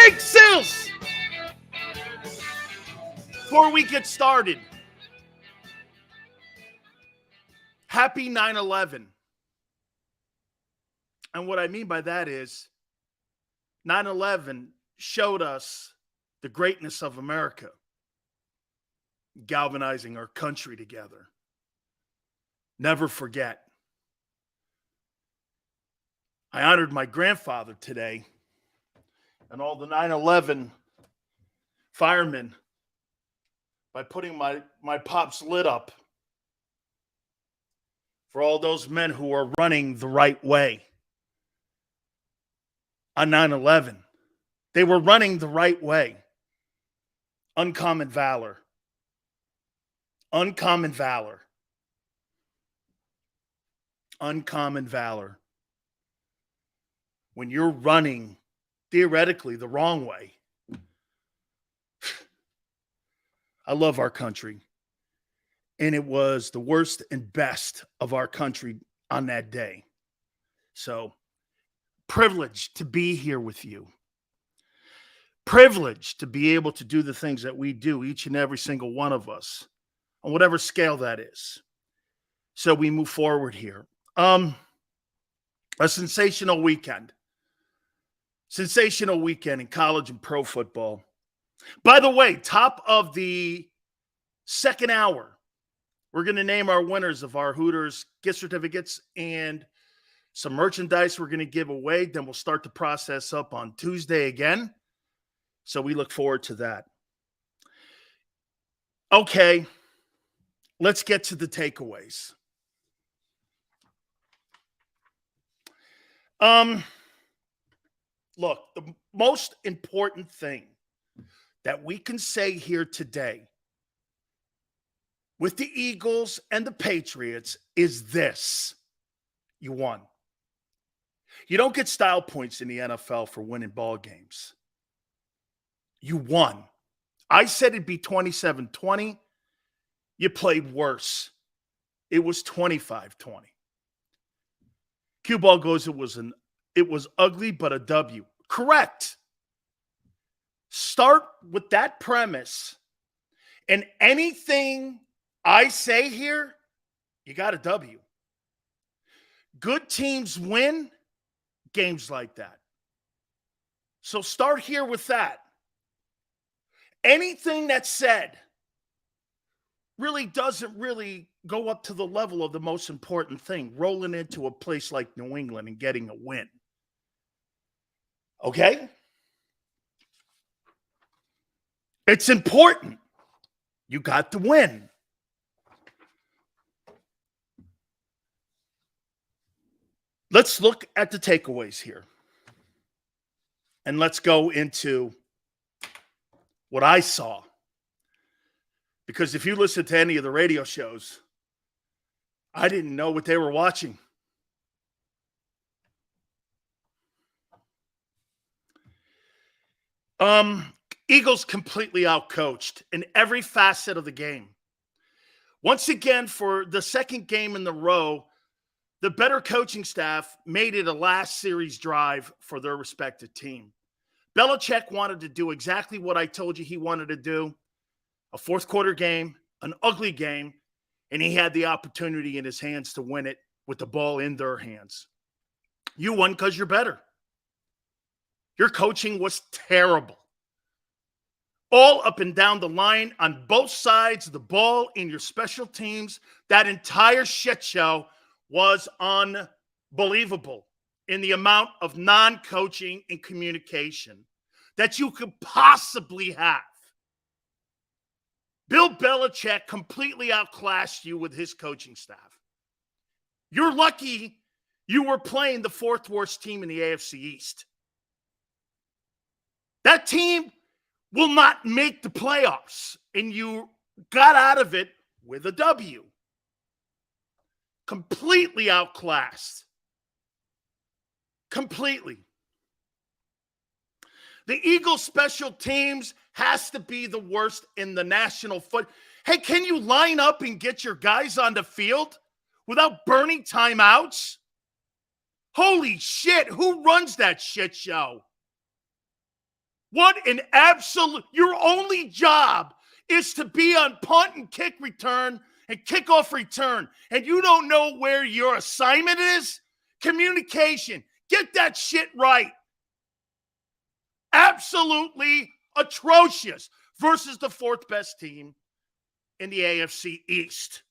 Big Sills! Before we get started, happy 9/11. And what I mean by that is 9/11 showed us the greatness of America, galvanizing our country together. Never forget. I honored my grandfather today and all the 9/11 firemen by putting my pop's lid up for all those men who are running the right way on 9/11. They were running the right way. Uncommon valor. Uncommon valor. Uncommon valor. When you're running theoretically the wrong way. I love our country. And it was the worst and best of our country on that day. So, privileged to be here with you. Privileged to be able to do the things that we do, each and every single one of us, on whatever scale that is. So we move forward here. A sensational weekend. Sensational weekend in college and pro football. By the way, top of the second hour, we're going to name our winners of our Hooters gift certificates and some merchandise we're going to give away. Then we'll start the process up on Tuesday again. So we look forward to that. Okay, let's get to the takeaways. Look, the most important thing that we can say here today with the Eagles and the Patriots is this. You won. You don't get style points in the NFL for winning ball games. You won. I said it'd be 27-20. You played worse. It was 25-20. Cue ball goes, it was ugly, but a W. Correct. Start with that premise. And anything I say here, you got a W. Good teams win games like that. So start here with that. Anything that's said really doesn't really go up to the level of the most important thing, rolling into a place like New England and getting a win. Okay? It's important. You got the win. Let's look at the takeaways here. And let's go into what I saw. Because if you listen to any of the radio shows, I didn't know what they were watching. Eagles completely outcoached in every facet of the game. Once again, for the second game in a row, the better coaching staff made it a last series drive for their respective team. Belichick wanted to do exactly what I told you he wanted to do. A fourth quarter game, an ugly game, and he had the opportunity in his hands to win it with the ball in their hands. You won because you're better. Your coaching was terrible. All up and down the line on both sides of the ball in your special teams. That entire shit show was unbelievable in the amount of non-coaching and communication that you could possibly have. Bill Belichick completely outclassed you with his coaching staff. You're lucky you were playing the fourth worst team in the AFC East. That team will not make the playoffs, and you got out of it with a W. Completely outclassed. Completely. The Eagles special teams has to be the worst in the national foot. Hey, can you line up and get your guys on the field without burning timeouts? Holy shit, who runs that shit show? What an absolute, your only job is to be on punt and kick return and kickoff return. And you don't know where your assignment is? Communication. Get that shit right. Absolutely atrocious versus the fourth best team in the AFC East.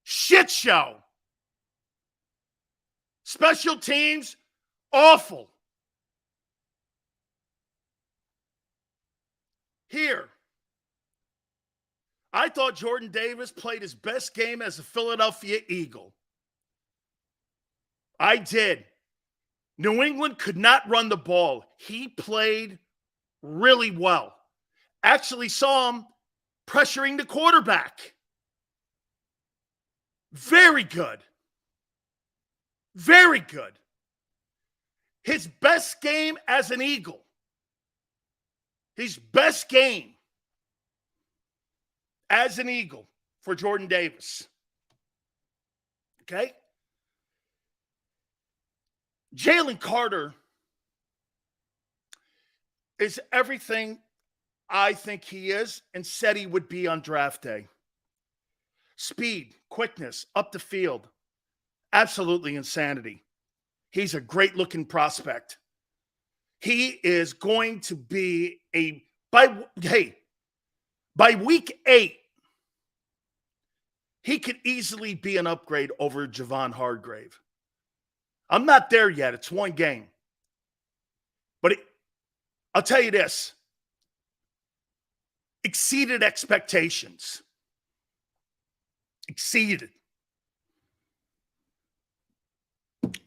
Shit show. Special teams, awful. Here, I thought Jordan Davis played his best game as a Philadelphia Eagle. I did. New England could not run the ball. He played really well. Actually saw him pressuring the quarterback. Very good. Very good. His best game as an Eagle. His best game as an Eagle for Jordan Davis. Okay? Jalen Carter is everything I think he is and said he would be on draft day. Speed, quickness, up the field. Absolutely insanity. He's a great-looking prospect. He is going to be by week 8, he could easily be an upgrade over Javon Hargrave. I'm not there yet. It's one game. But I'll tell you this. Exceeded expectations. Exceeded.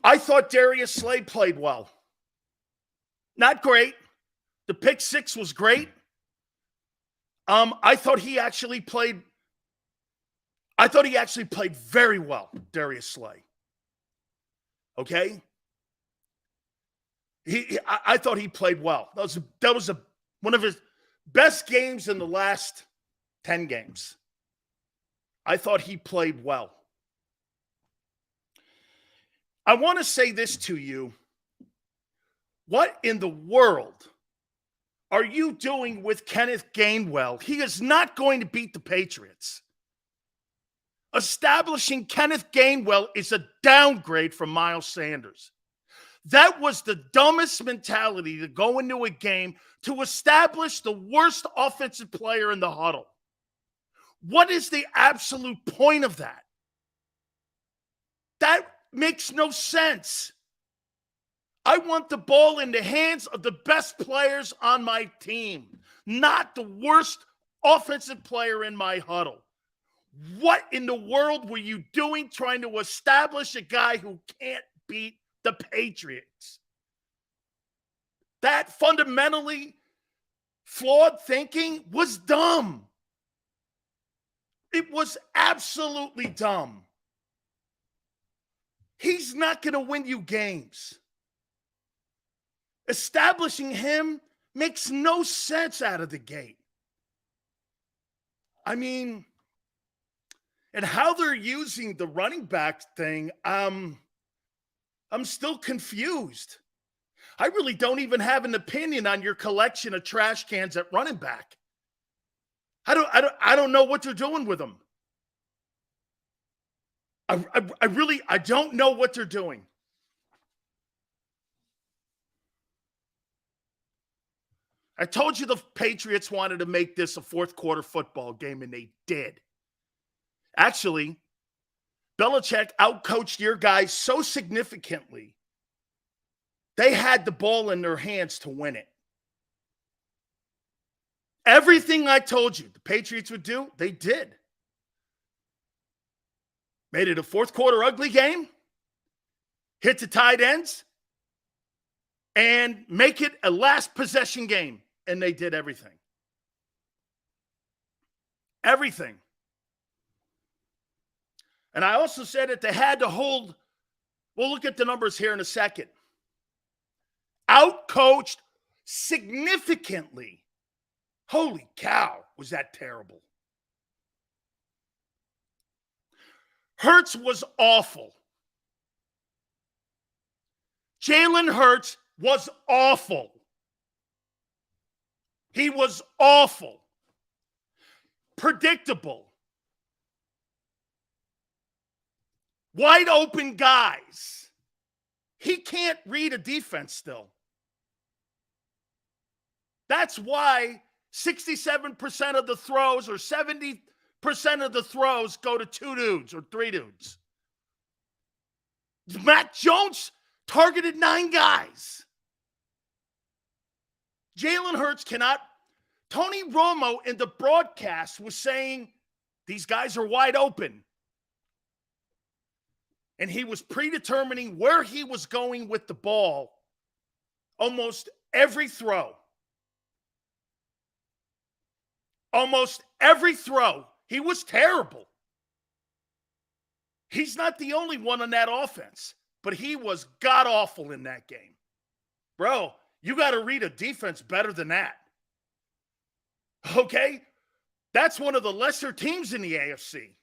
I thought Darius Slay played well. Not great. The pick six was great. I thought he actually played very well, Darius Slay. Okay? I thought he played well. That was one of his best games in the last 10 games. I thought he played well. I want to say this to you. What in the world are you doing with Kenneth Gainwell? He is not going to beat the Patriots. Establishing Kenneth Gainwell is a downgrade from Miles Sanders. That was the dumbest mentality to go into a game to establish the worst offensive player in the huddle. What is the absolute point of that? That makes no sense. I want the ball in the hands of the best players on my team, not the worst offensive player in my huddle. What in the world were you doing trying to establish a guy who can't beat the Patriots? That fundamentally flawed thinking was dumb. It was absolutely dumb. He's not going to win you games. Establishing him makes no sense out of the gate. I mean, and how they're using the running back thing, I'm still confused. I really don't even have an opinion on your collection of trash cans at running back. I don't know what they're doing with them. I don't know what they're doing. I told you the Patriots wanted to make this a fourth quarter football game, and they did. Actually, Belichick outcoached your guys so significantly, they had the ball in their hands to win it. Everything I told you the Patriots would do, they did. Made it a fourth quarter ugly game, hit the tight ends, and make it a last possession game. And they did everything. Everything. And I also said that they had to hold, we'll look at the numbers here in a second. Outcoached significantly. Holy cow, was that terrible. Hurts was awful. Jalen Hurts was awful. He was awful. Predictable. Wide open guys. He can't read a defense still. That's why 67% of the throws or 70% of the throws go to 2 dudes or 3 dudes. Mac Jones targeted 9 guys. Jalen Hurts cannot. Tony Romo in the broadcast was saying these guys are wide open. And he was predetermining where he was going with the ball almost every throw. Almost every throw. He was terrible. He's not the only one on that offense, but he was god-awful in that game. Bro, you got to read a defense better than that. Okay? That's one of the lesser teams in the AFC.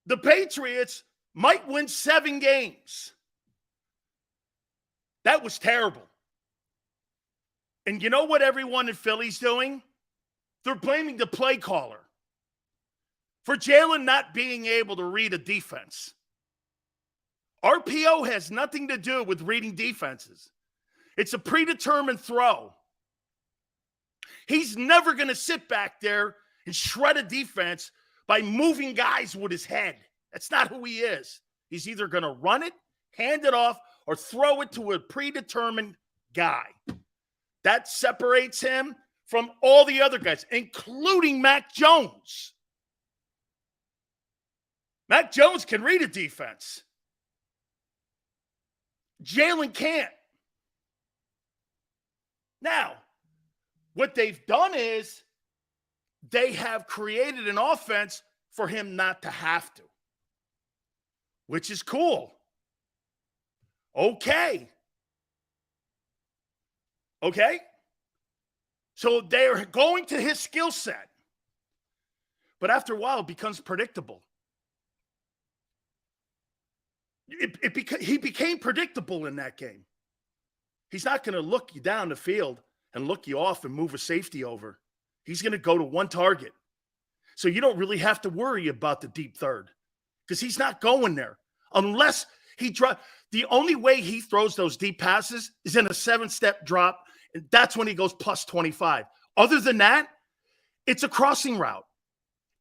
The Patriots might win 7 games. That was terrible. And you know what everyone in Philly's doing? They're blaming the play caller for Jalen not being able to read a defense. RPO has nothing to do with reading defenses. It's a predetermined throw. He's never going to sit back there and shred a defense by moving guys with his head. That's not who he is. He's either going to run it, hand it off, or throw it to a predetermined guy. That separates him from all the other guys, including Mac Jones. Mac Jones can read a defense. Jalen can't. Now, what they've done is they have created an offense for him not to have to, which is cool. Okay. So they're going to his skill set. But after a while, it becomes predictable. He became predictable in that game. He's not going to look you down the field and look you off and move a safety over. He's going to go to one target. So you don't really have to worry about the deep third because he's not going there unless he drops. The only way he throws those deep passes is in a 7-step drop, and that's when he goes plus 25. Other than that, it's a crossing route.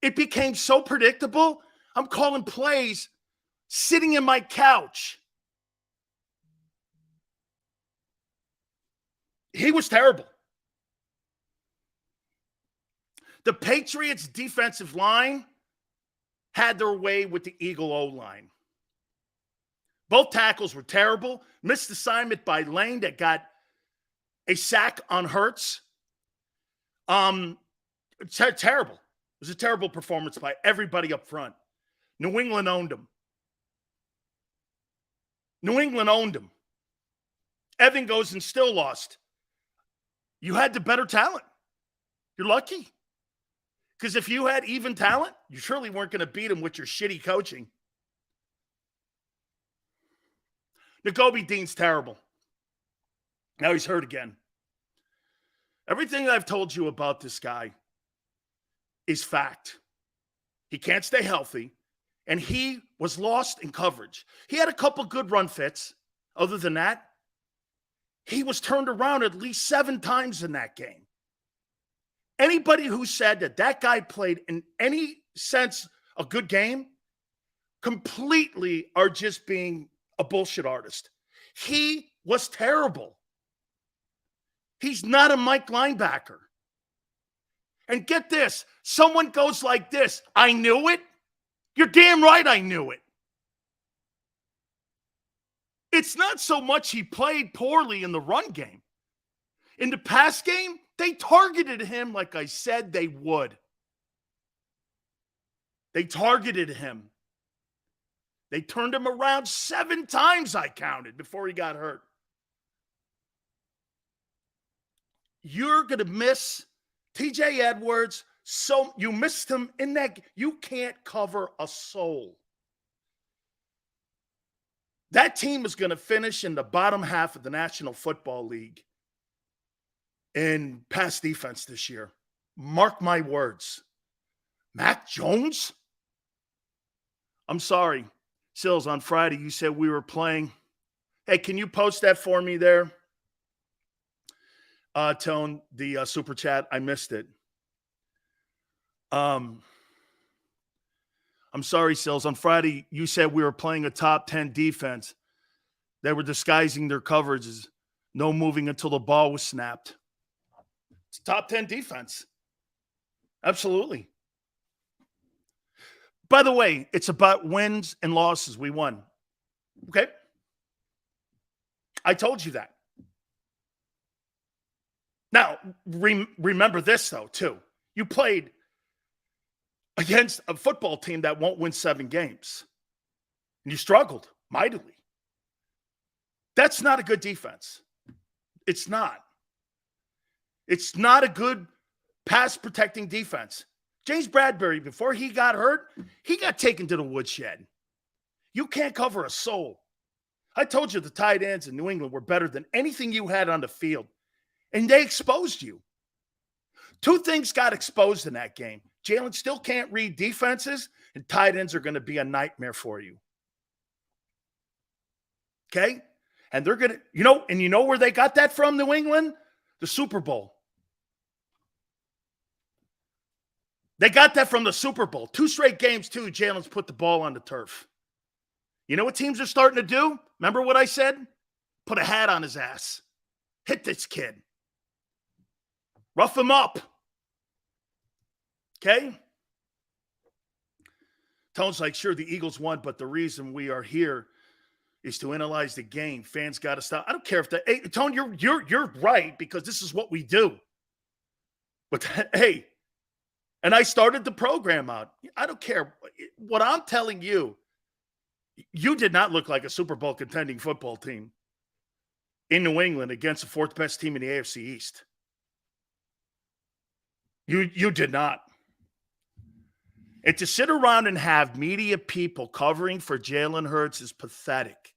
It became so predictable, I'm calling plays sitting in my couch. He was terrible. The Patriots' defensive line had their way with the Eagle O-line. Both tackles were terrible. Missed assignment by Lane that got a sack on Hurts. Terrible. It was a terrible performance by everybody up front. New England owned them. Evan goes and still lost. You had the better talent. You're lucky. Because if you had even talent, you surely weren't going to beat him with your shitty coaching. Nakobe Dean's terrible. Now he's hurt again. Everything I've told you about this guy is fact. He can't stay healthy, and he was lost in coverage. He had a couple good run fits. Other than that, he was turned around at least 7 times in that game. Anybody who said that guy played in any sense a good game completely are just being a bullshit artist. He was terrible. He's not a Mike linebacker. And get this, someone goes like this, I knew it. You're damn right I knew it. It's not so much he played poorly in the run game. In the pass game, they targeted him like I said they would. They targeted him. They turned him around 7 times, I counted, before he got hurt. You're going to miss TJ Edwards. So you missed him in that. You can't cover a soul. That team is going to finish in the bottom half of the National Football League in pass defense this year. Mark my words. Mac Jones? I'm sorry. Sills, on Friday, you said we were playing. Hey, can you post that for me there? Tone, the super chat. I missed it. I'm sorry, Sills. On Friday, you said we were playing a top 10 defense. They were disguising their coverages. No moving until the ball was snapped. It's top 10 defense. Absolutely. By the way, it's about wins and losses. We won. Okay? I told you that. Now, remember this, though, too. You played against a football team that won't win 7 games. And you struggled mightily. That's not a good defense. It's not. It's not a good pass-protecting defense. James Bradbury, before he got hurt, he got taken to the woodshed. You can't cover a soul. I told you the tight ends in New England were better than anything you had on the field. And they exposed you. 2 things got exposed in that game. Jalen still can't read defenses, and tight ends are going to be a nightmare for you. Okay? And they're going to, you know where they got that from, New England? The Super Bowl. They got that from the Super Bowl. 2 straight games, too, Jalen's put the ball on the turf. You know what teams are starting to do? Remember what I said? Put a hat on his ass. Hit this kid. Rough him up. Okay? Tone's like, sure, the Eagles won, but the reason we are here is to analyze the game. Fans got to stop. I don't care if hey, Tone, you're right, because this is what we do. But hey, and I started the program out. I don't care. What I'm telling you, you did not look like a Super Bowl contending football team in New England against the 4th best team in the AFC East. You did not. And to sit around and have media people covering for Jalen Hurts is pathetic.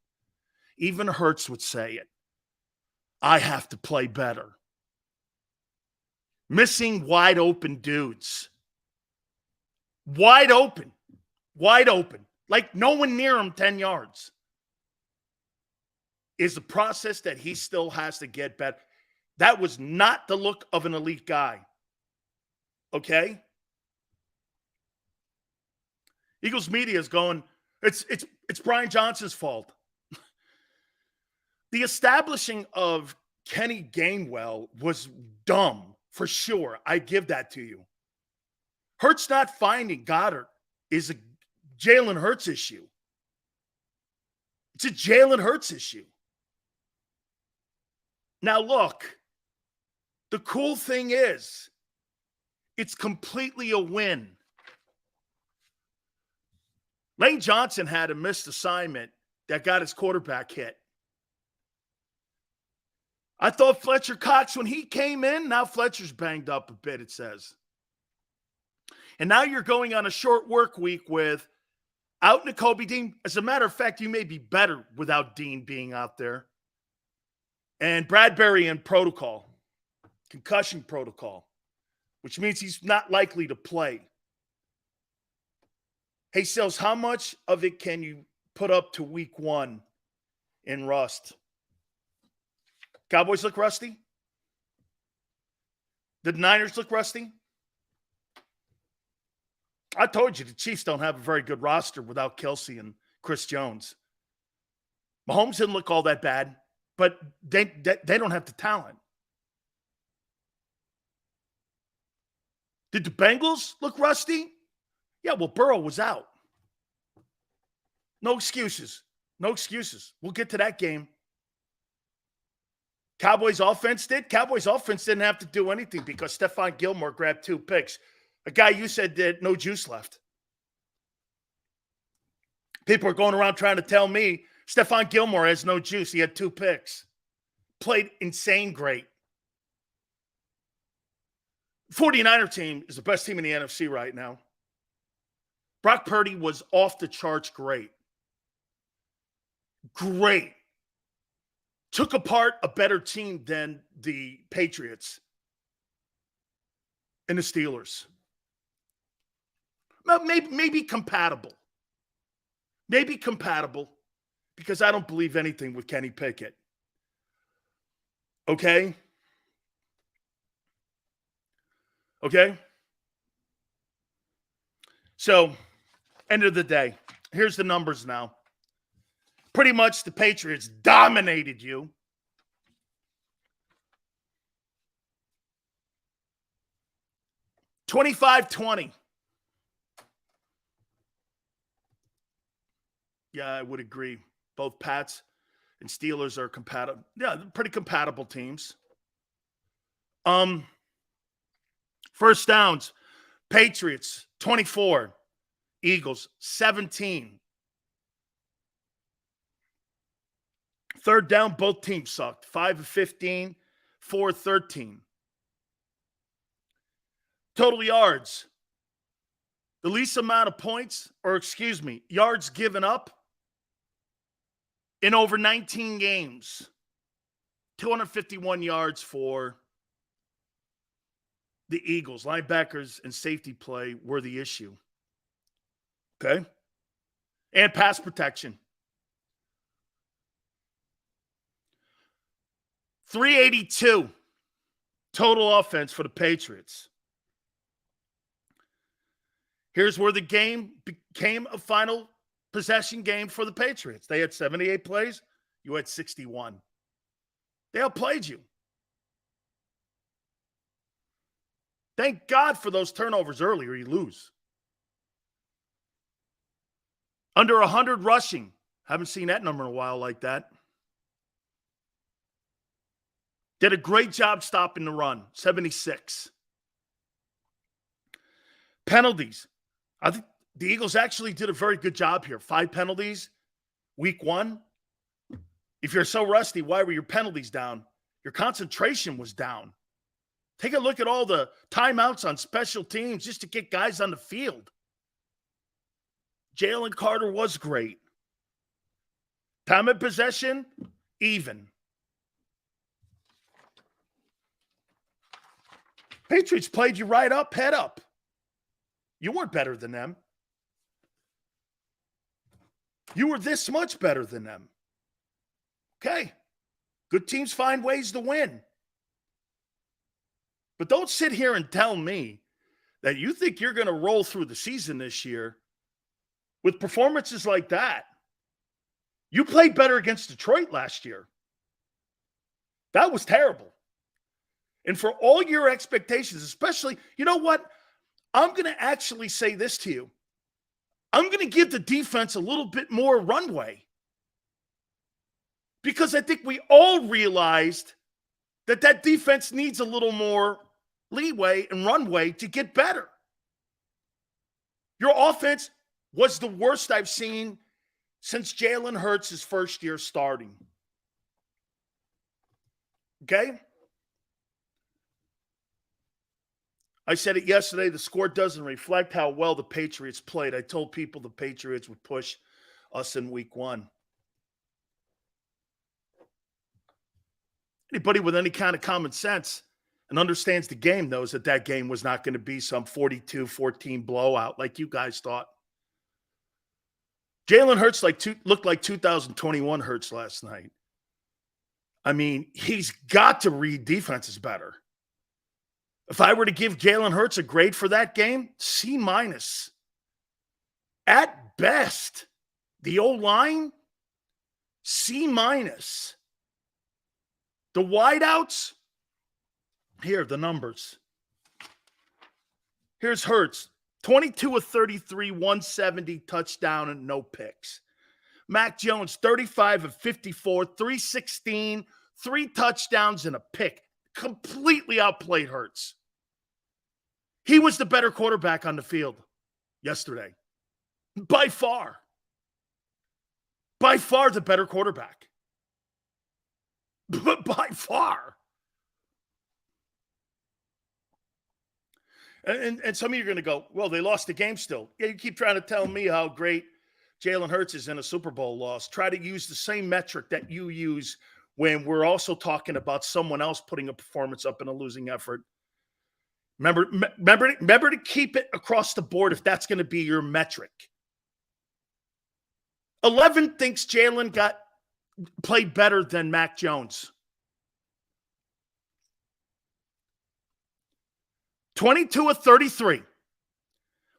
Even Hurts would say it. I have to play better. Missing wide open dudes. Wide open. Wide open. Like no one near him 10 yards. Is the process that he still has to get better. That was not the look of an elite guy. Okay? Eagles media is going, it's Brian Johnson's fault. The establishing of Kenny Gainwell was dumb, for sure. I give that to you. Hurts not finding Goddard is a Jalen Hurts issue. It's a Jalen Hurts issue. Now, look, the cool thing is, it's completely a win. Lane Johnson had a missed assignment that got his quarterback hit. I thought Fletcher Cox, when he came in, now Fletcher's banged up a bit, it says. And now you're going on a short work week with out Nakobe Dean. As a matter of fact, you may be better without Dean being out there. And Bradbury in protocol, concussion protocol, which means he's not likely to play. Hey, Sills, how much of it can you put up to week 1 in rust? Cowboys look rusty? Did the Niners look rusty? I told you the Chiefs don't have a very good roster without Kelsey and Chris Jones. Mahomes didn't look all that bad, but they don't have the talent. Did the Bengals look rusty? Yeah, well, Burrow was out. No excuses. No excuses. We'll get to that game. Cowboys offense did. Cowboys offense didn't have to do anything because Stephon Gilmore grabbed 2 picks. A guy you said did no juice left. People are going around trying to tell me Stephon Gilmore has no juice. He had 2 picks. Played insane great. 49er team is the best team in the NFC right now. Brock Purdy was off the charts great. Great. Took apart a better team than the Patriots and the Steelers. Maybe compatible. Maybe compatible because I don't believe anything with Kenny Pickett. Okay? Okay? So, end of the day, here's the numbers now. Pretty much the Patriots dominated you. $25-20. Yeah, I would agree. Both Pats and Steelers are compatible. Yeah, they're pretty compatible teams. First downs, Patriots 24, Eagles 17. Third down, both teams sucked. 5 of 15, 4 of 13. Total yards, the least amount of points, yards given up in over 19 games. 251 yards for the Eagles. Linebackers and safety play were the issue. Okay? And pass protection. 382 total offense for the Patriots. Here's where the game became a final possession game for the Patriots. They had 78 plays. You had 61. They outplayed you. Thank God for those turnovers earlier. You lose. Under 100 rushing. Haven't seen that number in a while like that. Did a great job stopping the run. 76. Penalties. I think the Eagles actually did a very good job here. 5 penalties, week 1. If you're so rusty, why were your penalties down? Your concentration was down. Take a look at all the timeouts on special teams just to get guys on the field. Jalen Carter was great. Time of possession, even. Patriots played you right up, head up. You weren't better than them. You were this much better than them. Okay. Good teams find ways to win. But don't sit here and tell me that you think you're going to roll through the season this year with performances like that. You played better against Detroit last year. That was terrible. And for all your expectations, especially, you know what? I'm going to actually say this to you. I'm going to give the defense a little bit more runway. Because I think we all realized that defense needs a little more leeway and runway to get better. Your offense was the worst I've seen since Jalen Hurts' first year starting. Okay? I said it yesterday, the score doesn't reflect how well the Patriots played. I told people the Patriots would push us in week 1. Anybody with any kind of common sense and understands the game knows that game was not going to be some 42-14 blowout like you guys thought. Jalen Hurts looked like 2021 Hurts last night. I mean, he's got to read defenses better. If I were to give Jalen Hurts a grade for that game, C-. At best, the O-line, C-. The wideouts, here, the numbers. Here's Hurts, 22 of 33, 170, touchdown, and no picks. Mac Jones, 35 of 54, 316, 3 touchdowns, and a pick. Completely outplayed Hurts. He was the better quarterback on the field yesterday. By far. By far the better quarterback. But by far. And some of you are going to go, well, they lost the game still. Yeah, you keep trying to tell me how great Jalen Hurts is in a Super Bowl loss. Try to use the same metric that you use when we're also talking about someone else putting a performance up in a losing effort. Remember to keep it across the board if that's going to be your metric. 11 thinks Jalen played better than Mac Jones. 22 of 33,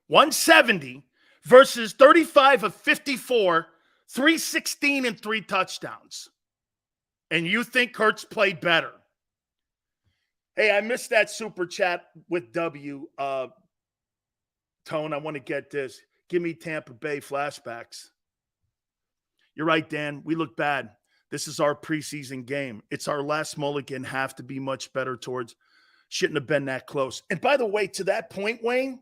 170 versus 35 of 54, 316 and 3 touchdowns. And you think Hurts played better. Hey, I missed that super chat with W. Tone, I want to get this. Give me Tampa Bay flashbacks. You're right, Dan. We look bad. This is our preseason game. It's our last mulligan. Have to be much better towards. Shouldn't have been that close. And by the way, to that point, Wayne,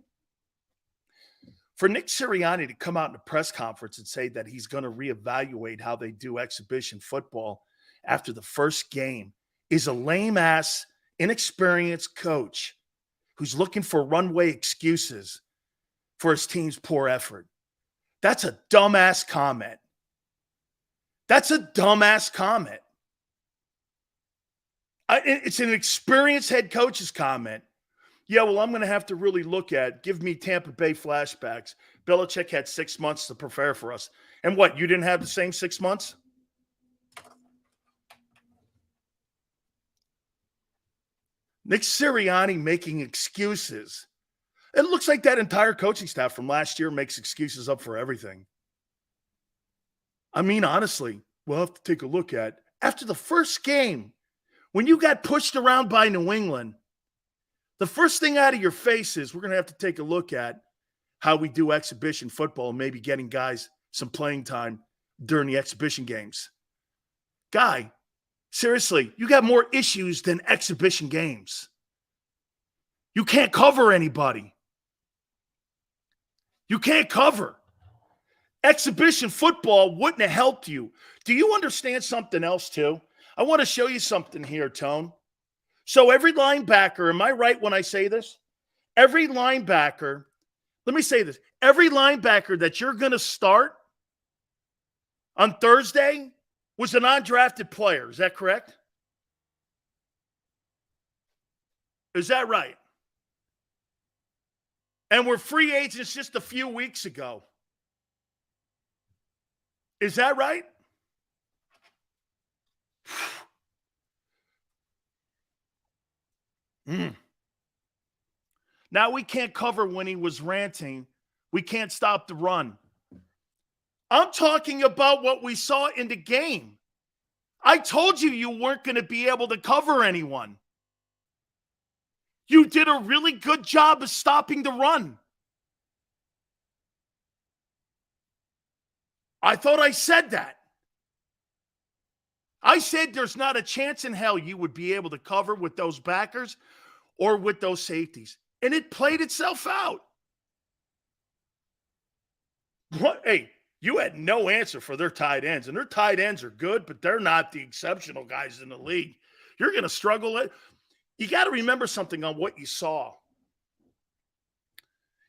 for Nick Sirianni to come out in a press conference and say that he's going to reevaluate how they do exhibition football after the first game is a lame-ass, inexperienced coach who's looking for runway excuses for his team's poor effort. That's a dumbass comment. That's a dumbass comment. It's an experienced head coach's comment. Yeah, well, I'm going to have to really give me Tampa Bay flashbacks. Belichick had 6 months to prepare for us. And what, you didn't have the same 6 months? Nick Sirianni making excuses. It looks like that entire coaching staff from last year makes excuses up for everything. I mean, honestly, we'll have to take a look at after the first game, when you got pushed around by New England, the first thing out of your face is we're going to have to take a look at how we do exhibition football and maybe getting guys some playing time during the exhibition games. Guy, seriously, you got more issues than exhibition games. You can't cover anybody. You can't cover. Exhibition football wouldn't have helped you. Do you understand something else too? I want to show you something here, Tone. So every linebacker, am I right when I say this? Every linebacker, let me say this. Every linebacker that you're going to start on Thursday was an undrafted player. Is that correct? Is that right? And we're free agents just a few weeks ago. Is that right? Now we can't cover when he was ranting. We can't stop the run. I'm talking about what we saw in the game. I told you weren't going to be able to cover anyone. You did a really good job of stopping the run. I thought I said that. I said there's not a chance in hell you would be able to cover with those backers or with those safeties. And it played itself out. What? Hey, you had no answer for their tight ends. And their tight ends are good, but they're not the exceptional guys in the league. You're going to struggle. You got to remember something on what you saw.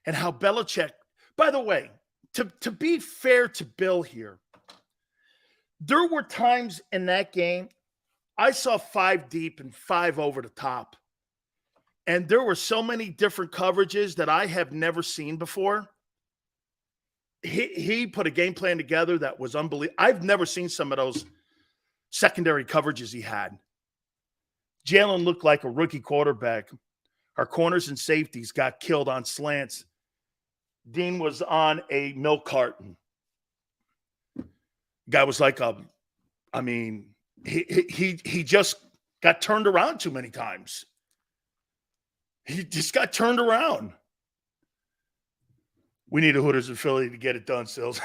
And how Belichick, by the way, to be fair to Bill here, there were times in that game I saw 5 deep and 5 over the top. And there were so many different coverages that I have never seen before. He put a game plan together that was unbelievable. I've never seen some of those secondary coverages he had. Jalen looked like a rookie quarterback. Our corners and safeties got killed on slants. Dean was on a milk carton. Guy was like he just got turned around too many times. He just got turned around. We need a Hooters in Philly to get it done, Sills.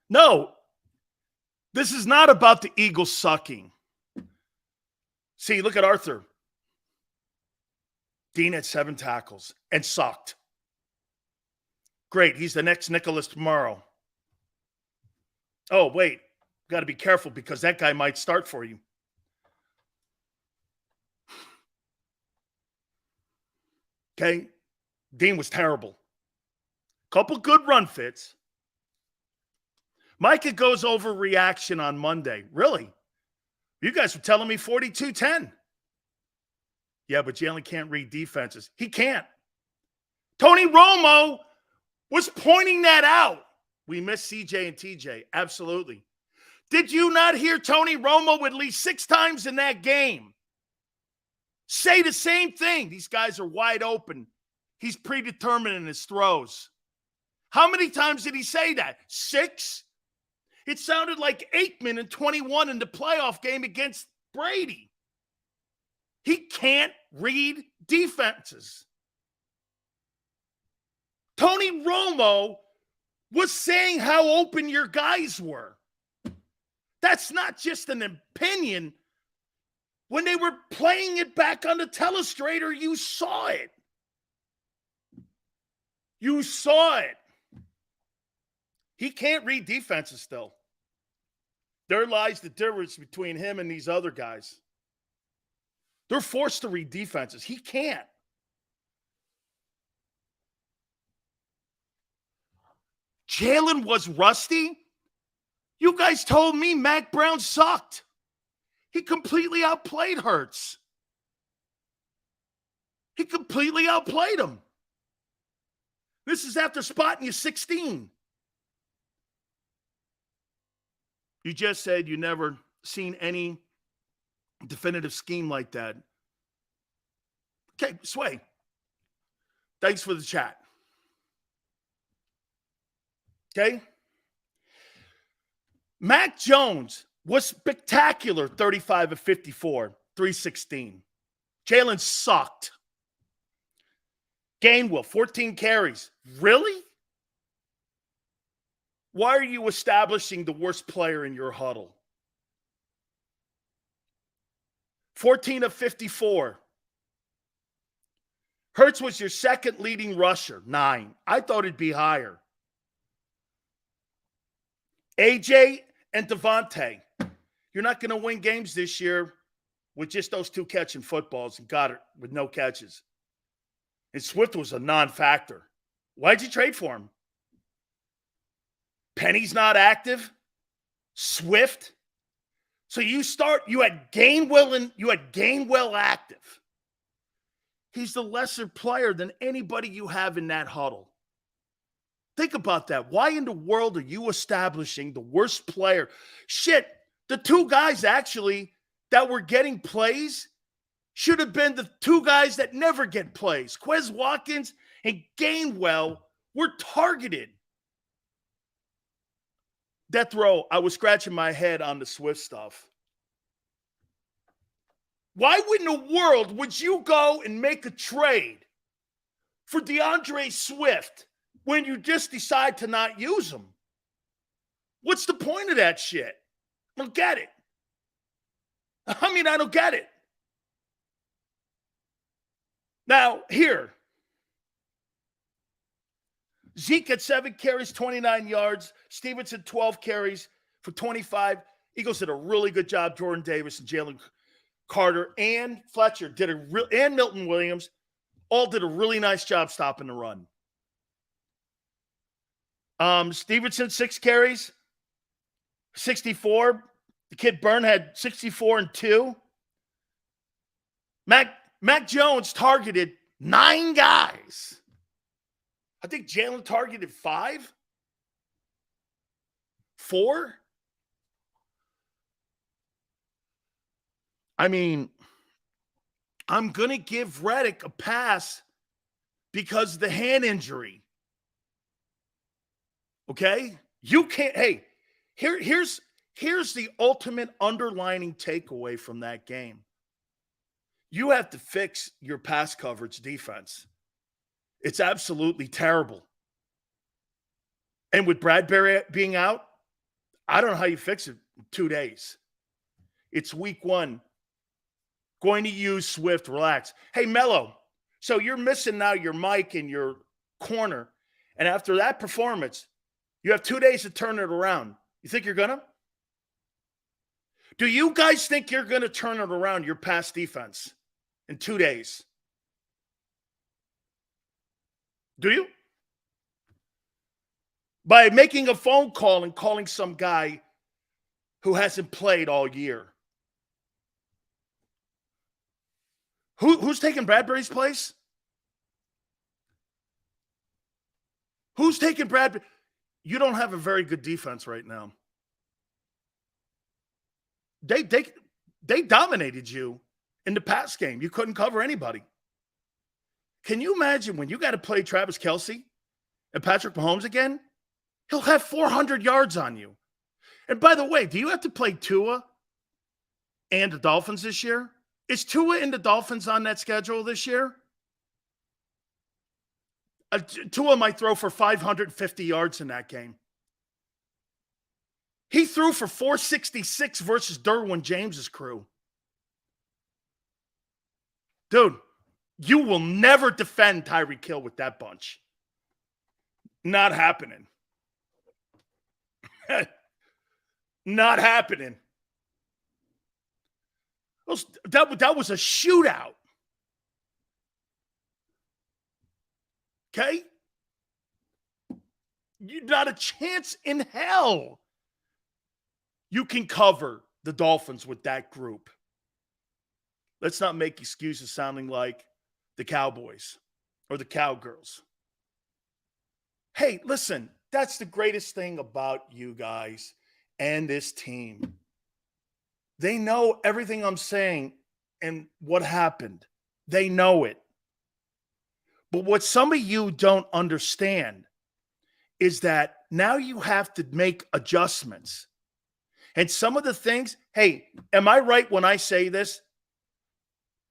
No, this is not about the Eagles sucking. See, look at Arthur. Dean had 7 tackles and sucked. Great, he's the next Nicholas tomorrow. Oh, wait, got to be careful because that guy might start for you. Okay, Dean was terrible. Couple good run fits. Micah goes over reaction on Monday. Really? You guys were telling me 42-10. Yeah, but Jalen can't read defenses. He can't. Tony Romo was pointing that out. We miss CJ and TJ. Absolutely. Did you not hear Tony Romo at least 6 times in that game say the same thing? These guys are wide open. He's predetermined in his throws. How many times did he say that? 6? It sounded like Aikman in 21 in the playoff game against Brady. He can't read defenses. Tony Romo was saying how open your guys were. That's not just an opinion. When they were playing it back on the telestrator, you saw it. You saw it. He can't read defenses still. There lies the difference between him and these other guys. They're forced to read defenses. He can't. Jalen was rusty. You guys told me Mac Brown sucked. He completely outplayed Hurts. He completely outplayed him. This is after spotting you 16. You just said you never seen any definitive scheme like that. Okay, Sway. Thanks for the chat. Okay? Mac Jones was spectacular, 35 of 54, 316. Jalen sucked. Gainwell, 14 carries. Really? Why are you establishing the worst player in your huddle? 14 of 54. Hurts was your second leading rusher, 9. I thought it'd be higher. AJ and Devontae, you're not going to win games this year with just those 2 catching footballs and got it with no catches. And Swift was a non-factor. Why'd you trade for him? Penny's not active. Swift. So you had Gainwell active. He's the lesser player than anybody you have in that huddle. Think about that. Why in the world are you establishing the worst player? Shit, the 2 guys actually that were getting plays should have been the 2 guys that never get plays. Quez Watkins and Gainwell were targeted. Death row, I was scratching my head on the Swift stuff. Why in the world would you go and make a trade for DeAndre Swift when you just decide to not use him? What's the point of that shit? I don't get it. I don't get it. Now, here. Zeke had 7 carries, 29 yards. Stevenson, 12 carries for 25. Eagles did a really good job. Jordan Davis and Jalen Carter and Fletcher and Milton Williams all did a really nice job stopping the run. Stevenson, 6 carries, 64. The kid Byrne had 64 and 2. Mac Jones targeted 9 guys. I think Jalen targeted 5? 4? I'm going to give Reddick a pass because of the hand injury. Okay? You can't. Hey, here's the ultimate underlining takeaway from that game. You have to fix your pass coverage defense. It's absolutely terrible. And with Bradbury being out, I don't know how you fix it in 2 days. It's week 1. Going to use Swift, relax. Hey, Mello, so you're missing now your mic and your corner. And after that performance, you have 2 days to turn it around. You think you're going to? Do you guys think you're going to turn it around, your pass defense, in 2 days? Do you? By making a phone call and calling some guy who hasn't played all year. Who's taking Bradbury's place? Who's taking Bradbury? You don't have a very good defense right now. They dominated you in the pass game. You couldn't cover anybody. Can you imagine when you got to play Travis Kelce and Patrick Mahomes again? He'll have 400 yards on you. And by the way, do you have to play Tua and the Dolphins this year? Is Tua and the Dolphins on that schedule this year? Tua might throw for 550 yards in that game. He threw for 466 versus Derwin James's crew. Dude, you will never defend Tyreek Hill with that bunch. Not happening. Not happening. That was a shootout. Okay? You're not a chance in hell you can cover the Dolphins with that group. Let's not make excuses sounding like the Cowboys or the Cowgirls. Hey, listen, that's the greatest thing about you guys and this team. They know everything I'm saying and what happened. They know it. But what some of you don't understand is that now you have to make adjustments. And some of the things, hey, am I right when I say this?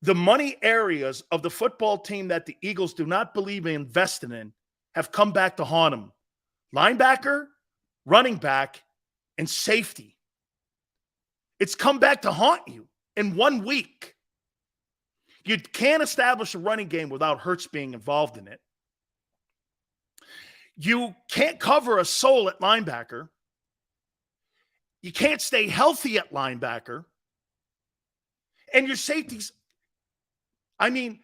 The money areas of the football team that the Eagles do not believe in investing in have come back to haunt them. Linebacker, running back, and safety. It's come back to haunt you in 1 week. You can't establish a running game without Hurts being involved in it. You can't cover a soul at linebacker. You can't stay healthy at linebacker. And your safeties, I mean,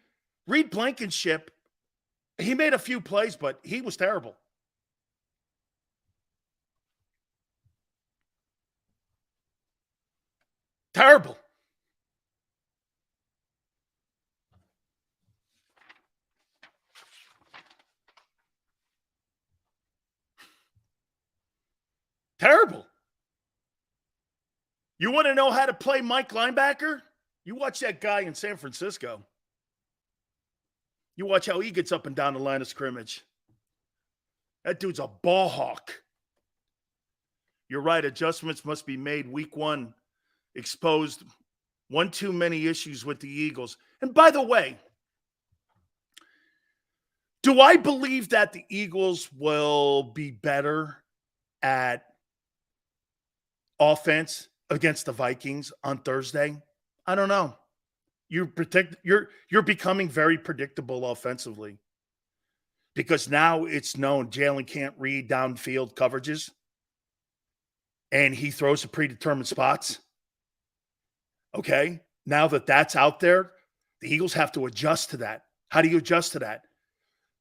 Reed Blankenship, he made a few plays, but he was terrible. Terrible. Terrible. You want to know how to play Mike linebacker? You watch that guy in San Francisco. You watch how he gets up and down the line of scrimmage. That dude's a ball hawk. You're right. Adjustments must be made. Week 1 exposed one too many issues with the Eagles. And by the way, do I believe that the Eagles will be better at offense against the Vikings on Thursday? I don't know. You're becoming very predictable offensively because now it's known Jalen can't read downfield coverages and he throws to predetermined spots. Okay, now that that's out there, the Eagles have to adjust to that. How do you adjust to that?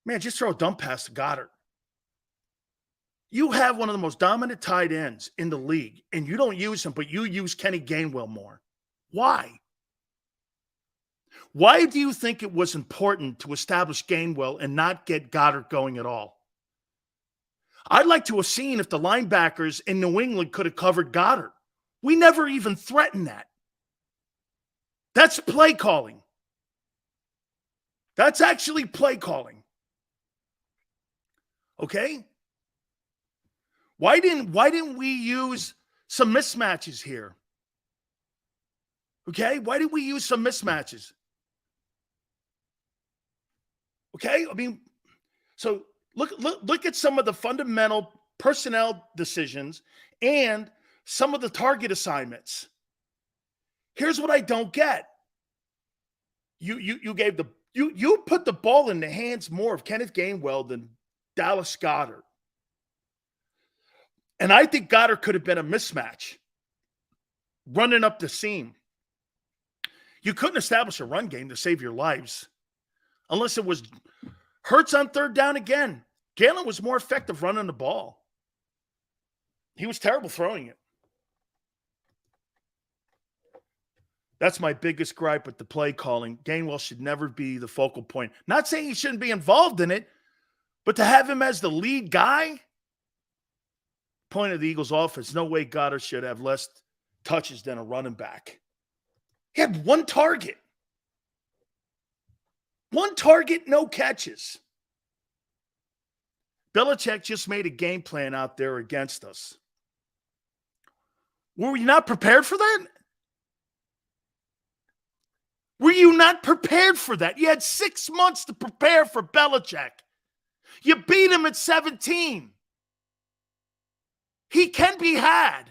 Man, just throw a dump pass to Goddard. You have one of the most dominant tight ends in the league, and you don't use him, but you use Kenny Gainwell more. Why? Why do you think it was important to establish Gainwell and not get Goddard going at all? I'd like to have seen if the linebackers in New England could have covered Goddard. We never even threatened that. That's play calling. That's actually play calling. Okay? Why didn't we use some mismatches here? Okay? Why did we use some mismatches? Okay? I mean, so look at some of the fundamental personnel decisions and some of the target assignments. Here's what I don't get. You put the ball in the hands more of Kenneth Gainwell than Dallas Goedert. And I think Goddard could have been a mismatch running up the seam. You couldn't establish a run game to save your lives unless it was Hurts on third down again. Galen was more effective running the ball. He was terrible throwing it. That's my biggest gripe with the play calling. Gainwell should never be the focal point. Not saying he shouldn't be involved in it, but to have him as the lead guy, point of the Eagles' offense, no way Goddard should have less touches than a running back. He had one target. One target, no catches. Belichick just made a game plan out there against us. Were we not prepared for that? Were you not prepared for that? You had 6 months to prepare for Belichick. You beat him at 17. He can be had.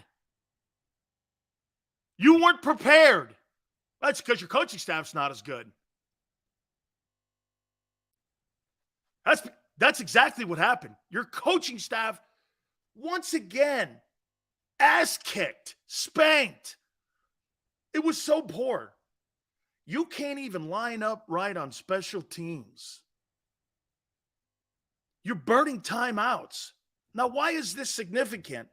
You weren't prepared. That's because your coaching staff's not as good. That's exactly what happened. Your coaching staff, once again, ass-kicked, spanked. It was so poor. You can't even line up right on special teams. You're burning timeouts. Now, why is this significant?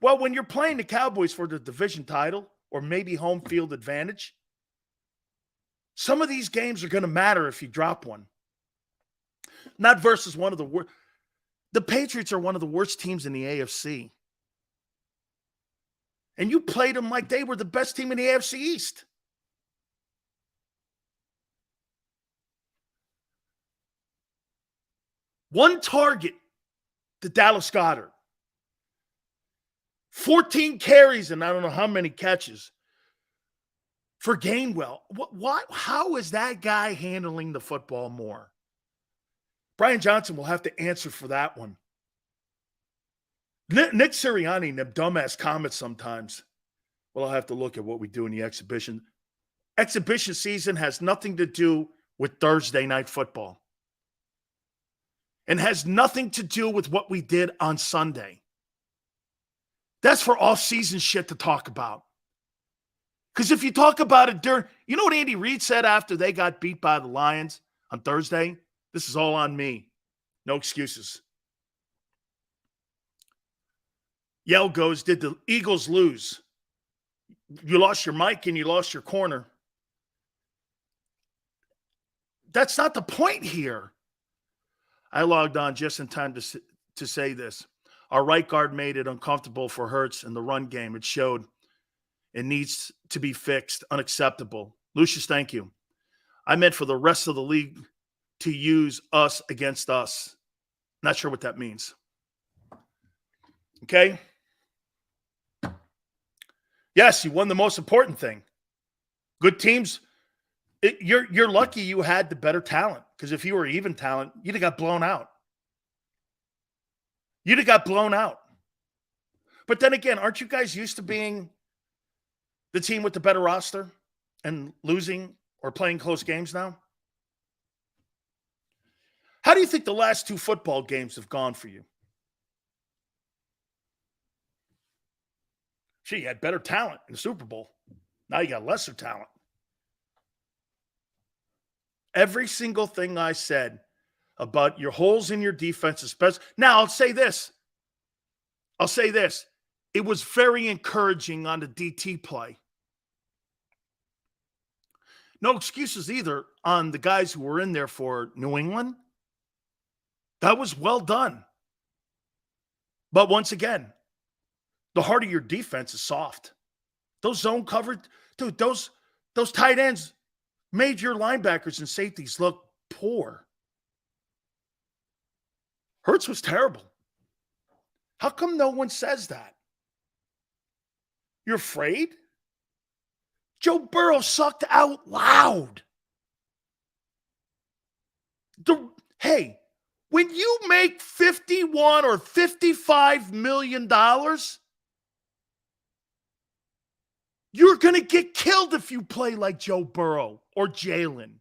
Well, when you're playing the Cowboys for the division title or maybe home field advantage, some of these games are going to matter if you drop one. Not versus one of the worst. The Patriots are one of the worst teams in the AFC. And you played them like they were the best team in the AFC East. One target to Dallas Goedert. 14 carries and I don't know how many catches for Gainwell. How is that guy handling the football more? Brian Johnson will have to answer for that one. Nick Sirianni and them dumbass comments sometimes. Well, I'll have to look at what we do in the exhibition. Exhibition season has nothing to do with Thursday night football. And has nothing to do with what we did on Sunday. That's for off-season shit to talk about. Because if you talk about it during, you know what Andy Reid said after they got beat by the Lions on Thursday? This is all on me. No excuses. Yell goes, did the Eagles lose? You lost your mic and you lost your corner. That's not the point here. I logged on just in time to say this. Our right guard made it uncomfortable for Hurts in the run game. It showed it needs to be fixed. Unacceptable. Lucius, thank you. I meant for the rest of the league to use us against us. Not sure what that means. Okay? Yes, you won the most important thing. Good teams. You're lucky you had the better talent, because if you were even talent, you'd have got blown out. You'd have got blown out. But then again, aren't you guys used to being the team with the better roster and losing or playing close games now? How do you think the last 2 football games have gone for you? Gee, you had better talent in the Super Bowl. Now you got lesser talent. Every single thing I said about your holes in your defense, especially. Now, I'll say this. It was very encouraging on the DT play. No excuses either on the guys who were in there for New England. That was well done. But once again, the heart of your defense is soft. Those zone covered, dude, those tight ends made your linebackers and safeties look poor. Hurts was terrible. How come no one says that? You're afraid? Joe Burrow sucked out loud. Hey, when you make $51 or $55 million, you're going to get killed if you play like Joe Burrow or Jalen.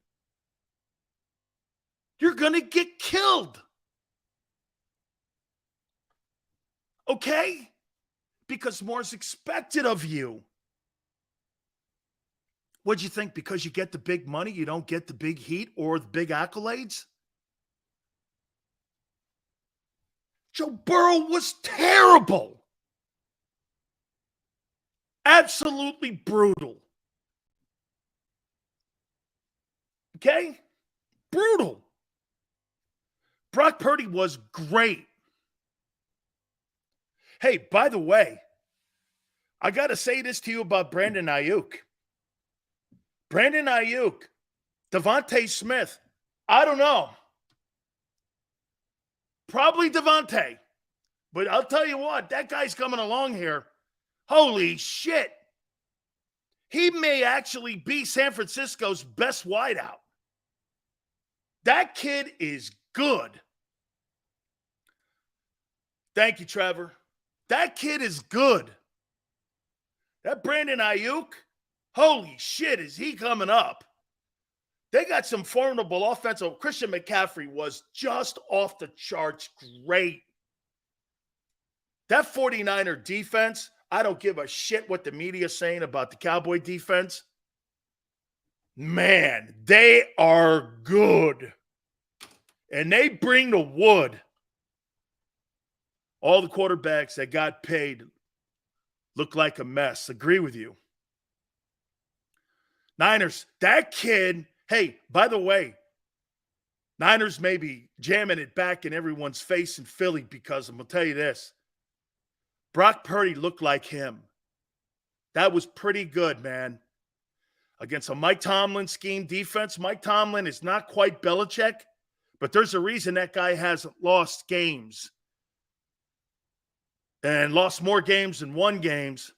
You're going to get killed. Okay? Because more is expected of you. What'd you think? Because you get the big money, you don't get the big heat or the big accolades? Joe Burrow was terrible. Absolutely brutal. Okay? Brutal. Brock Purdy was great. Hey, by the way, I got to say this to you about Brandon Ayuk. Brandon Ayuk, Devontae Smith, I don't know. Probably Devontae. But I'll tell you what, that guy's coming along here. Holy shit. He may actually be San Francisco's best wideout. That kid is good. Thank you, Trevor. That kid is good. That Brandon Ayuk, holy shit, is he coming up? They got some formidable offensive. Christian McCaffrey was just off the charts great. That 49er defense, I don't give a shit what the media is saying about the Cowboy defense. Man, they are good. And they bring the wood. All the quarterbacks that got paid look like a mess. Agree with you. Niners, that kid, hey, by the way, Niners may be jamming it back in everyone's face in Philly because I'm going to tell you this. Brock Purdy looked like him. That was pretty good, man. Against a Mike Tomlin scheme defense. Mike Tomlin is not quite Belichick, but there's a reason that guy hasn't lost games. And lost more games than won games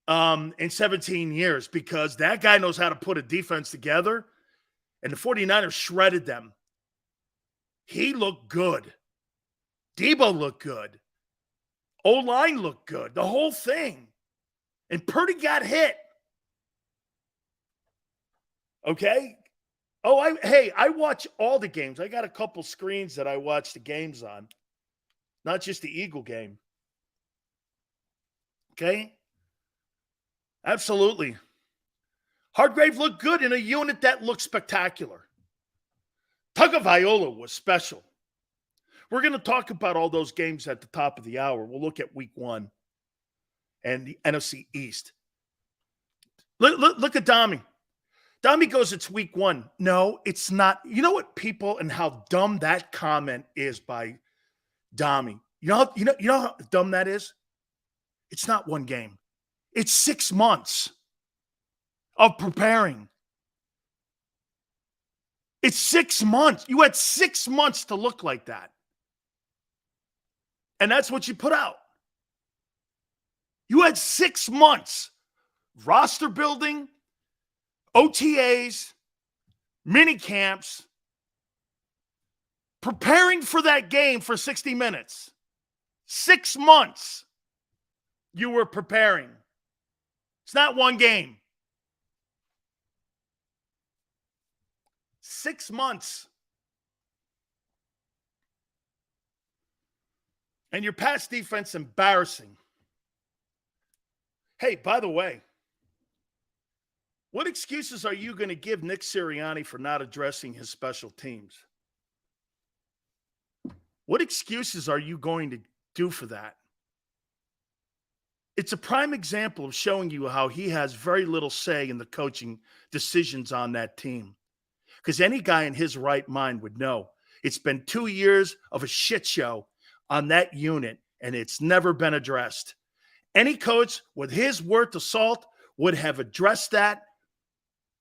in 17 years because that guy knows how to put a defense together. And the 49ers shredded them. He looked good. Debo looked good. O-line looked good. The whole thing. And Purdy got hit. Okay? Oh, I watch all the games. I got a couple screens that I watch the games on. Not just the Eagle game. Okay? Absolutely. Hargrave looked good in a unit that looked spectacular. Tagovailoa was special. We're going to talk about all those games at the top of the hour. We'll look at week 1 and the NFC East. Look at Dami. Dami goes, it's week 1. No, it's not. You know what people and how dumb that comment is by Dami. You know how dumb that is? It's not 1 game. It's 6 months of preparing. It's 6 months. You had 6 months to look like that. And that's what you put out. You had 6 months. Roster building, OTAs, mini camps, preparing for that game for 60 minutes. 6 months you were preparing. It's not 1 game. 6 months. And your pass defense embarrassing. Hey, by the way, what excuses are you going to give Nick Sirianni for not addressing his special teams? What excuses are you going to do for that? It's a prime example of showing you how he has very little say in the coaching decisions on that team. Because any guy in his right mind would know it's been 2 years of a shit show on that unit, and it's never been addressed. Any coach with his worth of salt would have addressed that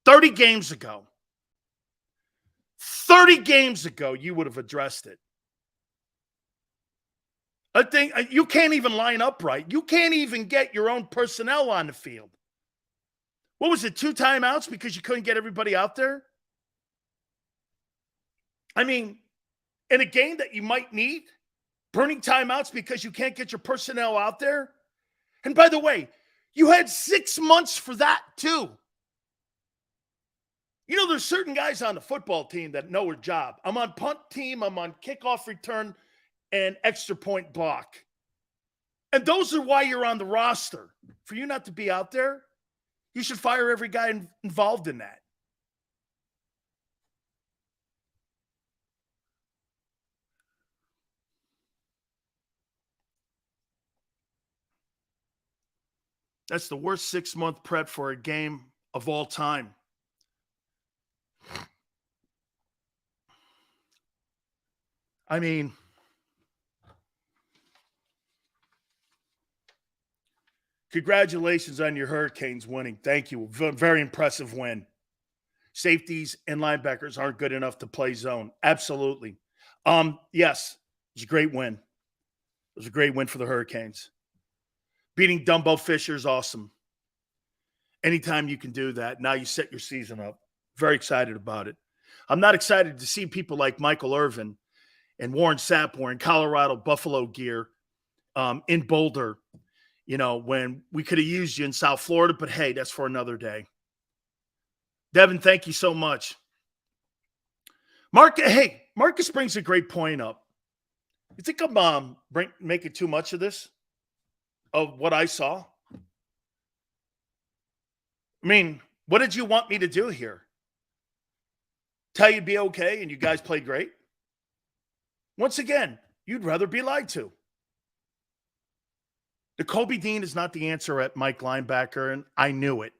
30 games ago. 30 games ago, you would have addressed it. I think you can't even line up right. You can't even get your own personnel on the field. What was it, 2 timeouts because you couldn't get everybody out there? I mean, in a game that you might need, burning timeouts because you can't get your personnel out there. And by the way, you had 6 months for that too. You know, there's certain guys on the football team that know their job. I'm on punt team, I'm on kickoff return, and extra point block. And those are why you're on the roster. For you not to be out there, you should fire every guy involved in that. That's the worst 6-month prep for a game of all time. I mean, congratulations on your Hurricanes winning. Thank you. Very impressive win. Safeties and linebackers aren't good enough to play zone. Absolutely. Yes, it was a great win. It was a great win for the Hurricanes. Beating Dumbo Fisher is awesome. Anytime you can do that, now you set your season up. Very excited about it. I'm not excited to see people like Michael Irvin and Warren Sapp wearing Colorado Buffalo gear in Boulder, when we could have used you in South Florida, but hey, that's for another day. Devin, thank you so much. Marcus brings a great point up. You think I'm making too much of this? Of what I saw? I mean, what did you want me to do here? Tell you to be okay and you guys played great? Once again, you'd rather be lied to. Kobe Dean is not the answer at Mike linebacker, and I knew it.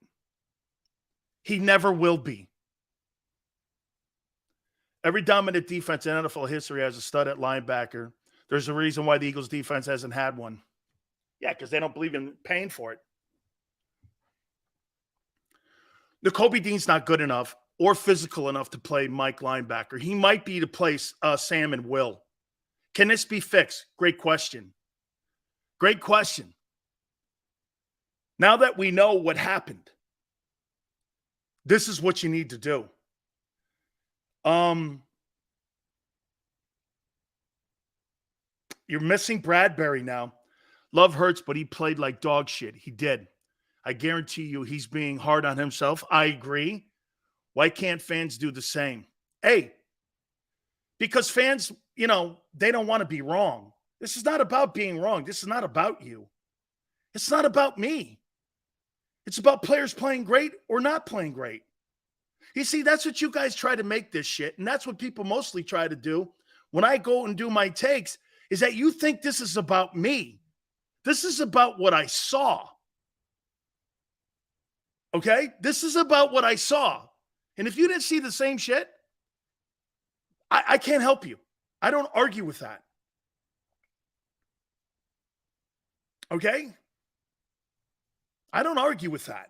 He never will be. Every dominant defense in NFL history has a stud at linebacker. There's a reason why the Eagles defense hasn't had one. Yeah, because they don't believe in paying for it. Kobe Dean's not good enough or physical enough to play Mike linebacker. He might be to play Sam and Will. Can this be fixed? Great question. Great question. Now that we know what happened, this is what you need to do. You're missing Bradbury now. Love hurts, but he played like dog shit. He did. I guarantee you he's being hard on himself. I agree. Why can't fans do the same? Hey, because fans, they don't want to be wrong. This is not about being wrong. This is not about you. It's not about me. It's about players playing great or not playing great. You see, that's what you guys try to make this shit, and that's what people mostly try to do when I go and do my takes, is that you think this is about me. This is about what I saw. Okay? This is about what I saw. And if you didn't see the same shit, I can't help you. I don't argue with that. Okay? I don't argue with that.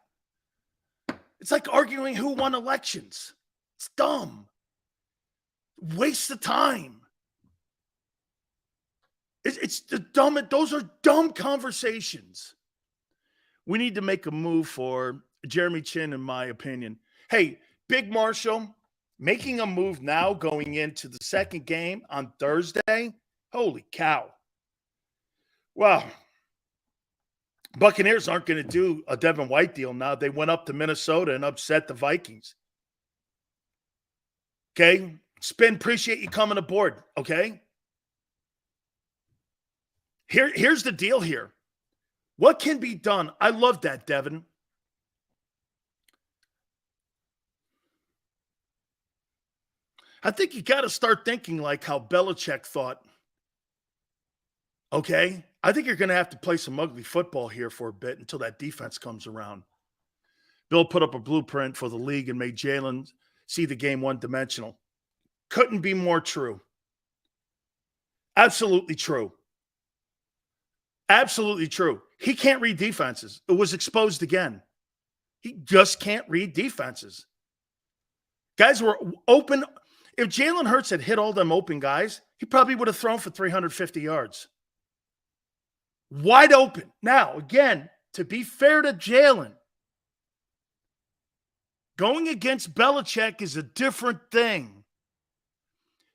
It's like arguing who won elections. It's dumb. Waste of time. It's the dumb. Those are dumb conversations. We need to make a move for Jeremy Chin, in my opinion. Hey, Big Marshall, making a move now going into the second game on Thursday. Holy cow. Wow. Buccaneers aren't going to do a Devin White deal now. They went up to Minnesota and upset the Vikings. Okay? Spin, appreciate you coming aboard. Okay? Here's the deal here. What can be done? I love that, Devin. I think you got to start thinking like how Belichick thought. Okay? I think you're going to have to play some ugly football here for a bit until that defense comes around. Bill put up a blueprint for the league and made Jalen see the game one-dimensional. Couldn't be more true. Absolutely true. Absolutely true. He can't read defenses. It was exposed again. He just can't read defenses. Guys were open. If Jalen Hurts had hit all them open guys, he probably would have thrown for 350 yards. Wide open. Now, again, to be fair to Jalen, going against Belichick is a different thing.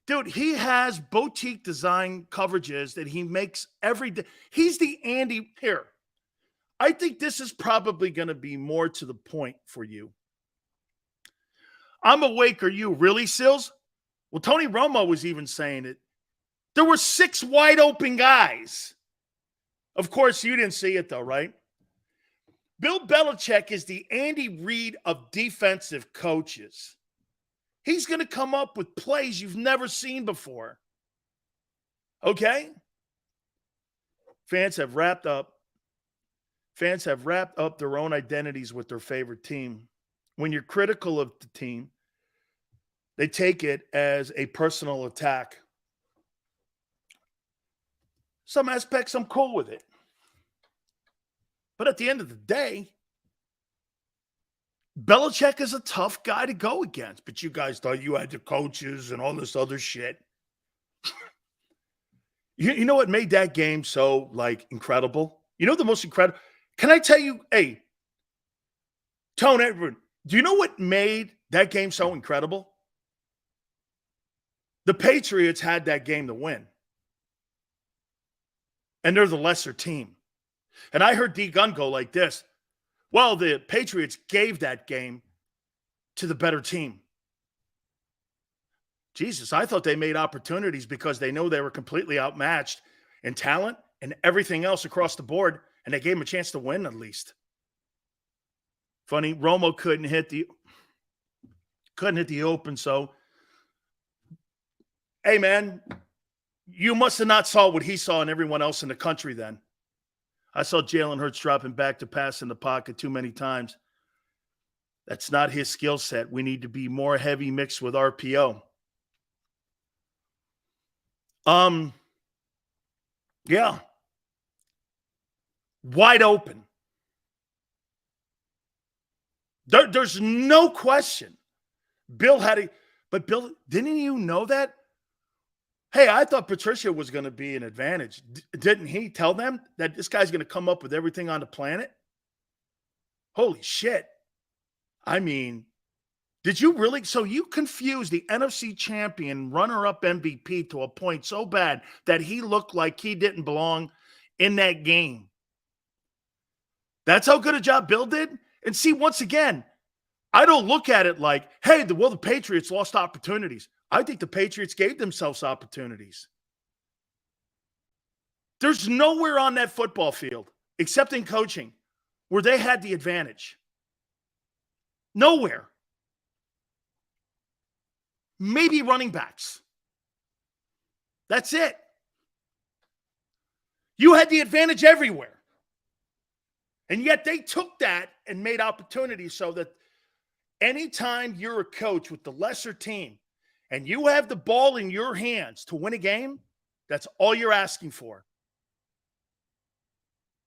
Dude, he has boutique design coverages that he makes every day. He's the Andy here. I think this is probably going to be more to the point for you. I'm awake. Are you really, Sills? Well, Tony Romo was even saying it. There were 6 wide open guys. Of course, you didn't see it, though, right? Bill Belichick is the Andy Reid of defensive coaches. He's going to come up with plays you've never seen before. Okay? Fans have wrapped up their own identities with their favorite team. When you're critical of the team, They take it as a personal attack. Some aspects, I'm cool with it. But at the end of the day, Belichick is a tough guy to go against. But you guys thought you had the coaches and all this other shit. You know what made that game so, incredible? You know the most incredible? Can I tell you, hey, Tone, everyone, do you know what made that game so incredible? The Patriots had that game to win. And they're the lesser team. And I heard D. Gunn go like this. Well, the Patriots gave that game to the better team. Jesus, I thought they made opportunities because they know they were completely outmatched in talent and everything else across the board, and they gave them a chance to win at least. Funny, Romo couldn't hit the open, so hey, man, you must have not saw what he saw and everyone else in the country then. I saw Jalen Hurts dropping back to pass in the pocket too many times. That's not his skill set. We need to be more heavy mixed with RPO. Yeah. Wide open. There's no question. Bill had a, but Bill, didn't you know that? Hey, I thought Patricia was going to be an advantage. Didn't he tell them that this guy's going to come up with everything on the planet? Holy shit. I mean, did you really? So you confused the NFC champion, runner-up MVP to a point so bad that he looked like he didn't belong in that game. That's how good a job Bill did? And see, once again, I don't look at it like, hey, the Patriots lost opportunities. I think the Patriots gave themselves opportunities. There's nowhere on that football field, except in coaching, where they had the advantage. Nowhere. Maybe running backs. That's it. You had the advantage everywhere. And yet they took that and made opportunities so that anytime you're a coach with the lesser team and you have the ball in your hands to win a game, that's all you're asking for.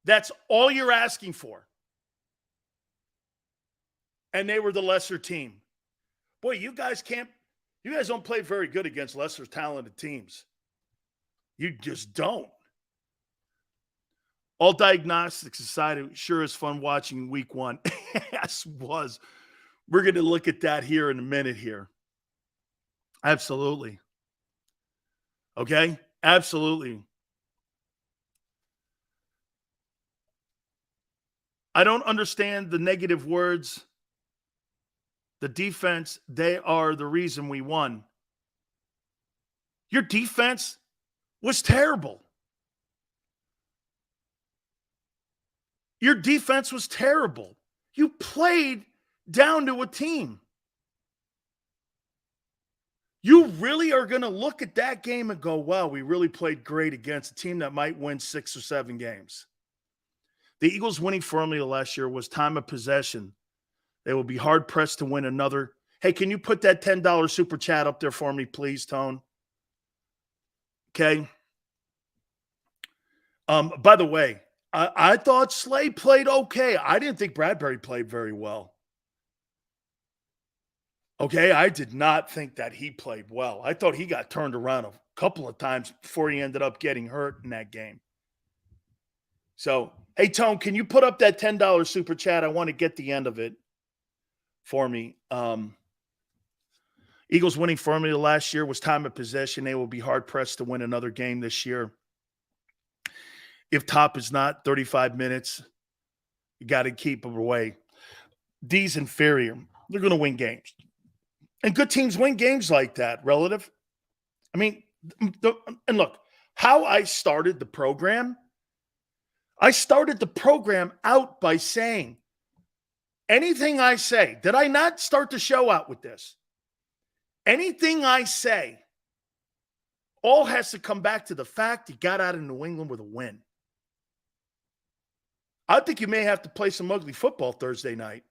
That's all you're asking for. And they were the lesser team. Boy, you guys don't play very good against lesser talented teams. You just don't. All diagnostics aside, it sure is fun watching week one. Yes, was. We're going to look at that here in a minute here. Absolutely. Okay? Absolutely. I don't understand the negative words. The defense, they are the reason we won. Your defense was terrible. Your defense was terrible. You played down to a team. You really are going to look at that game and go, wow, we really played great against a team that might win 6 or 7 games. The Eagles' winning formula last year was time of possession. They will be hard-pressed to win another. Hey, can you put that $10 super chat up there for me, please, Tone? Okay. By the way, I thought Slay played okay. I didn't think Bradbury played very well. Okay, I did not think that he played well. I thought he got turned around a couple of times before he ended up getting hurt in that game. So, hey, Tone, can you put up that $10 super chat? I want to get the end of it for me. Eagles' winning formula last year was time of possession. They will be hard-pressed to win another game this year. If top is not 35 minutes, you got to keep them away. D's inferior. They're going to win games. And good teams win games like that, relative. I mean, and look, how I started the program out by saying, anything I say, did I not start the show out with this? Anything I say, all has to come back to the fact you got out of New England with a win. I think you may have to play some ugly football Thursday night.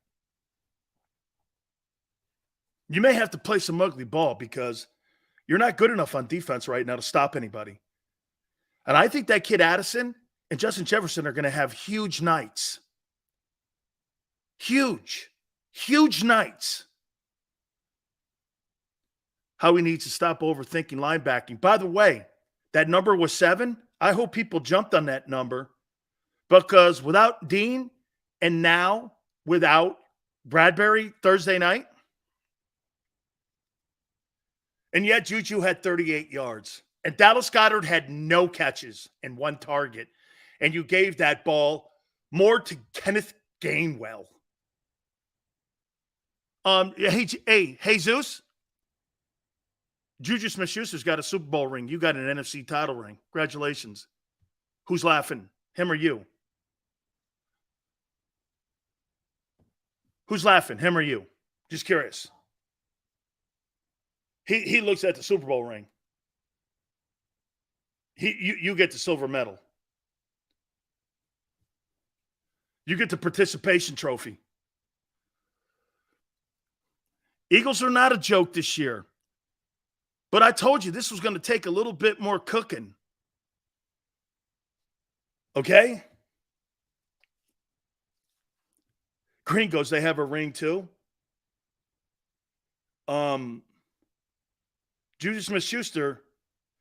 You may have to play some ugly ball because you're not good enough on defense right now to stop anybody. And I think that kid Addison and Justin Jefferson are going to have huge nights. Huge nights. How he needs to stop overthinking linebacking. By the way, that number was 7. I hope people jumped on that number because without Dean and now without Bradbury Thursday night, and yet Juju had 38 yards. And Dallas Goedert had no catches and 1 target. And you gave that ball more to Kenneth Gainwell. Hey, Jesus. Juju Smith-Schuster's got a Super Bowl ring. You got an NFC title ring. Congratulations. Who's laughing? Him or you? Who's laughing? Him or you? Just curious. He looks at the Super Bowl ring. You get the silver medal. You get the participation trophy. Eagles are not a joke this year. But I told you this was going to take a little bit more cooking. Okay? Green goes, they have a ring too. Juju Smith-Schuster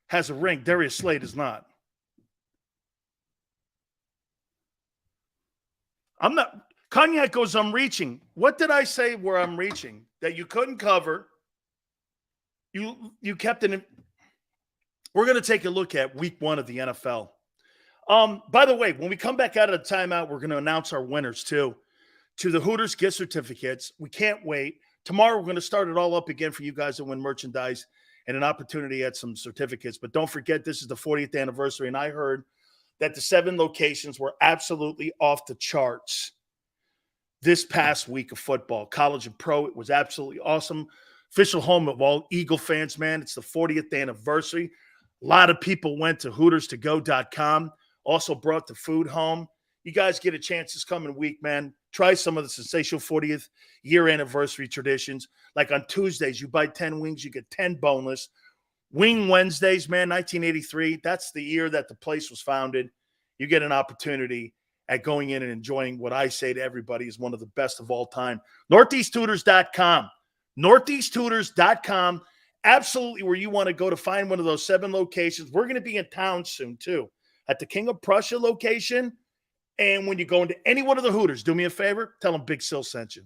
has a ring. Darius Slade is not. I'm not. Cognac goes, I'm reaching. What did I say where I'm reaching? That you couldn't cover. You kept it in. We're going to take a look at week 1 of the NFL. By the way, when we come back out of the timeout, we're going to announce our winners too. To the Hooters gift certificates. We can't wait. Tomorrow, we're going to start it all up again for you guys to win merchandise and an opportunity at some certificates. But don't forget, this is the 40th anniversary, and I heard that the 7 locations were absolutely off the charts this past week of football. College and pro, it was absolutely awesome. Official home of all Eagle fans, man. It's the 40th anniversary. A lot of people went to HootersToGo.com. Also brought the food home. You guys get a chance this coming week, man. Try some of the sensational 40th year anniversary traditions. Like on Tuesdays, you buy 10 wings, you get 10 boneless. Wing Wednesdays, man, 1983. That's the year that the place was founded. You get an opportunity at going in and enjoying what I say to everybody is one of the best of all time. NortheastHooters.com. NortheastHooters.com. Absolutely where you want to go to find one of those 7 locations. We're going to be in town soon, too, at the King of Prussia location. And when you go into any one of the Hooters, do me a favor, tell them Big Sil sent you.